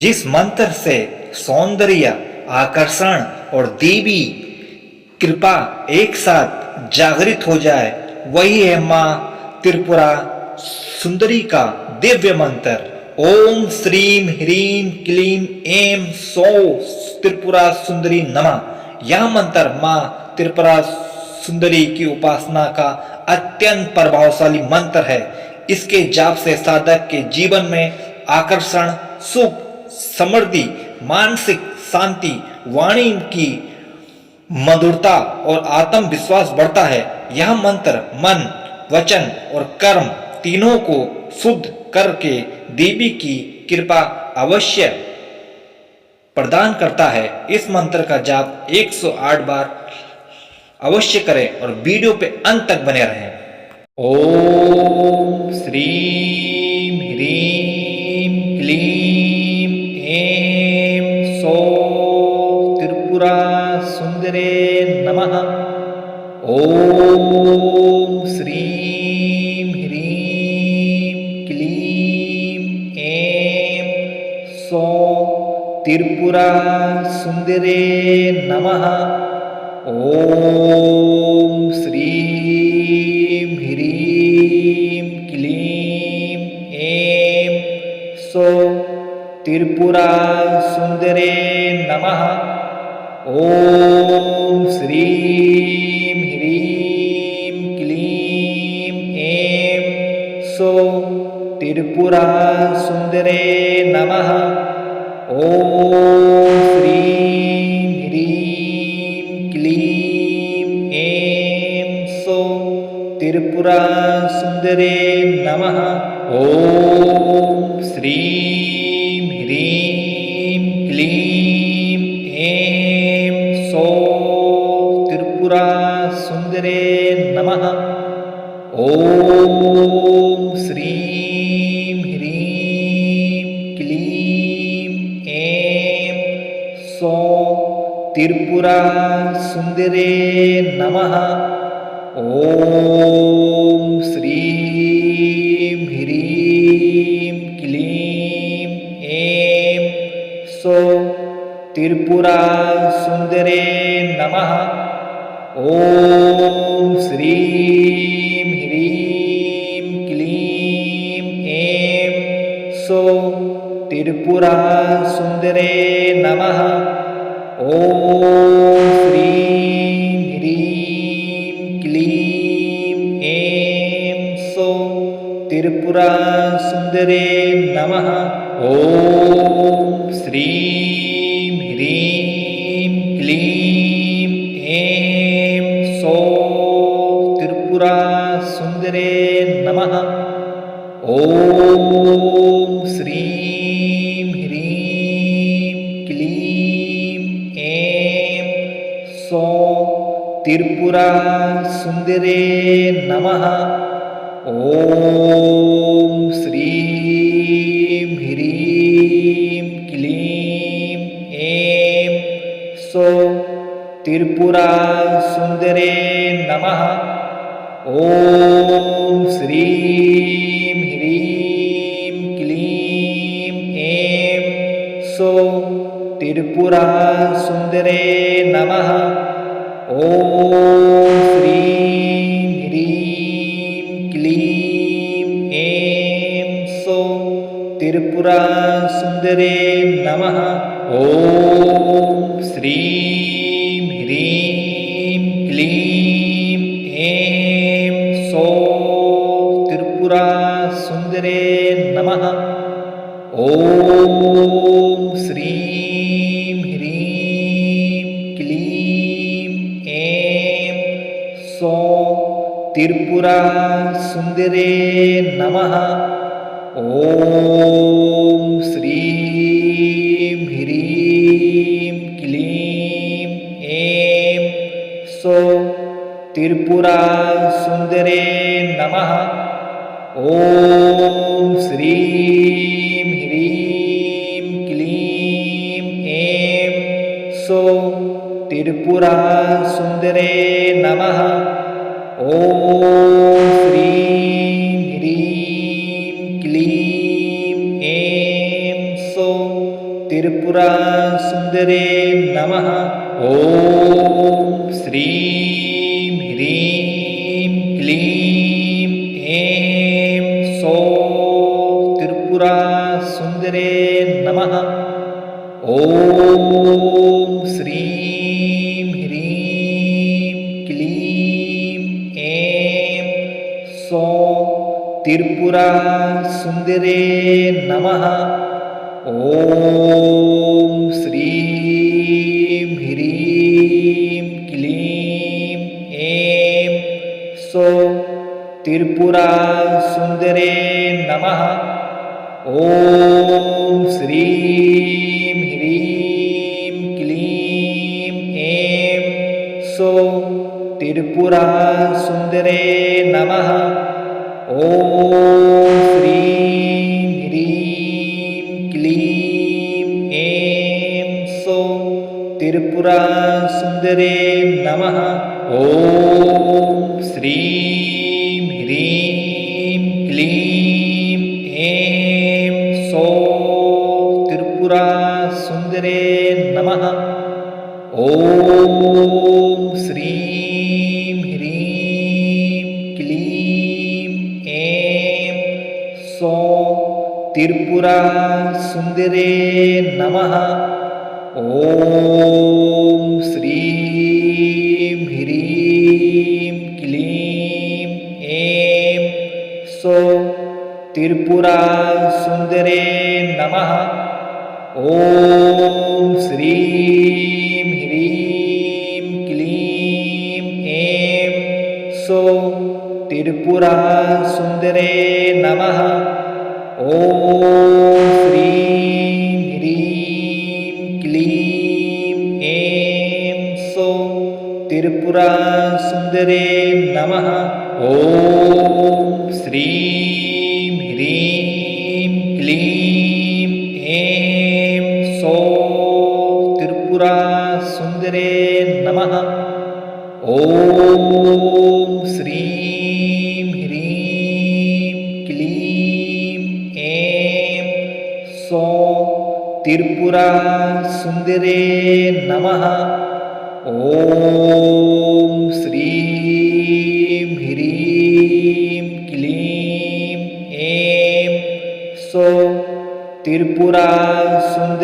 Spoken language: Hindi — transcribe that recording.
जिस मंत्र से सौंदर्य, आकर्षण और देवी कृपा एक साथ जागृत हो जाए, वही है मां त्रिपुरा सुंदरी का दिव्य मंत्र। ओम श्रीम ह्रीम क्लीम ऐं सौं त्रिपुरा सुंदरी नमः। यह मंत्र मां त्रिपुरा सुंदरी की उपासना का अत्यंत प्रभावशाली मंत्र है। इसके जाप से साधक के जीवन में आकर्षण, सुख, समृद्धि, मानसिक शांति, वाणी की मधुरता और आत्मविश्वास बढ़ता है। यह मंत्र मन, वचन और कर्म तीनों को शुद्ध करके देवी की कृपा अवश्य प्रदान करता है। इस मंत्र का जाप 108 बार अवश्य करें और वीडियो पे अंत तक बने रहें। ओम श्रीम ह्रीम क्लीम ऐं सौं त्रिपुरा सुंदरे नमः। ओम श्रीम ह्रीम क्लीम ऐं सौं त्रिपुरा सुंदरे नमः। ओम श्रीम ह्रीम क्लीम ऐं सौं त्रिपुरा सुंदरे नमः। ओम श्रीम ह्रीम क्लीम ऐं सौं त्रिपुरा सुंदरे नमः। ओम श्रीम ह्रीम क्लीम ऐं सौं त्रिपुरा सुंदरे नमः। ओम श्रीम ह्रीम क्लीम ऐं सौं त्रिपुरा सुंदरे नमः। ओम श्रीम ह्रीम क्लीम ऐं सौं त्रिपुरा सुंदरे नमः। ओम श्रीम ह्रीम क्लीम ऐं सौं त्रिपुरा सुंदरे नमः। ओम श्रीम ह्रीम क्लीम ऐं सौं त्रिपुरा सुंदरे नमः। ओम श्रीम ह्रीम क्लीम ऐं सौं त्रिपुरा सुंदरे नमः। ओम श्रीम ह्रीम क्लीम ऐं सौं त्रिपुरा सुंदरे नमः। ओम श्रीम ह्रीम क्लीम ऐं सौं त्रिपुरा सुंदरे नमः। ओम श्रीम ह्रीम क्लीम ऐं सौं त्रिपुरा सुंदरे नमः। ओम श्रीम ह्रीम क्लीम ऐं सौं त्रिपुरा सुंदरे नमः। ओम श्रीम ह्रीम क्लीम ऐं सौं त्रिपुरा सुंदरे नमः। ओम श्रीम ह्रीम क्लीम ऐं सौं त्रिपुरा सुंदरे नमः। ओम श्रीम ह्रीम क्लीम ऐं सौं त्रिपुरा सुंदरे नमः। ओम श्रीम ह्रीम क्लीम ऐं सौं त्रिपुरा सुंदरे नमः। ओम श्रीम ह्रीम क्लीम ऐं सौं त्रिपुरा सुंदरे नमः। ओम श्रीम ह्रीम क्लीम ऐं सौं त्रिपुरा सुंदरे नमः। ओम श्रीं ह्रीं क्लीं ऐं सौः त्रिपुरा सुंदरे नमः। ओम श्रीं ह्रीं क्लीं ऐं सौः त्रिपुरा सुंदरे नमः। ओम श्रीं ह्रीं क्लीं ऐं सौः त्रिपुरा सुंदरे नमः। ओम श्रीं ह्रीं क्लीं ऐं सौः त्रिपुरा सुंदरे नमः। ओम श्रीं ह्रीं क्लीं ऐं सौः त्रिपुरा सुंदरे नमः। ओम श्रीं ह्रीं क्लीं ऐं सौः त्रिपुरा सुंदरे नमः। ओम श्रीं ह्रीं क्लीं ऐं सौः त्रिपुरा सुंदरे नमः। ओम श्रीं ह्रीं क्लीं ऐं सौः त्रिपुरा सुंदरे नमः। ओम श्रीं ह्रीं क्लीं ऐं सौः त्रिपुरा सुंदरे नमः। ओम श्रीं ह्रीं क्लीं ऐं सौः त्रिपुरा सुंदरे नमः। ओम श्रीं ह्रीं क्लीं ऐं सौः त्रिपुरा सुंदरे नमः। ओम श्रीं ह्रीं क्लीं ऐं सौः त्रिपुरा सुंदरे नमः। ओम श्रीं ह्रीं क्लीं ऐं सौः त्रिपुरा सुंदरे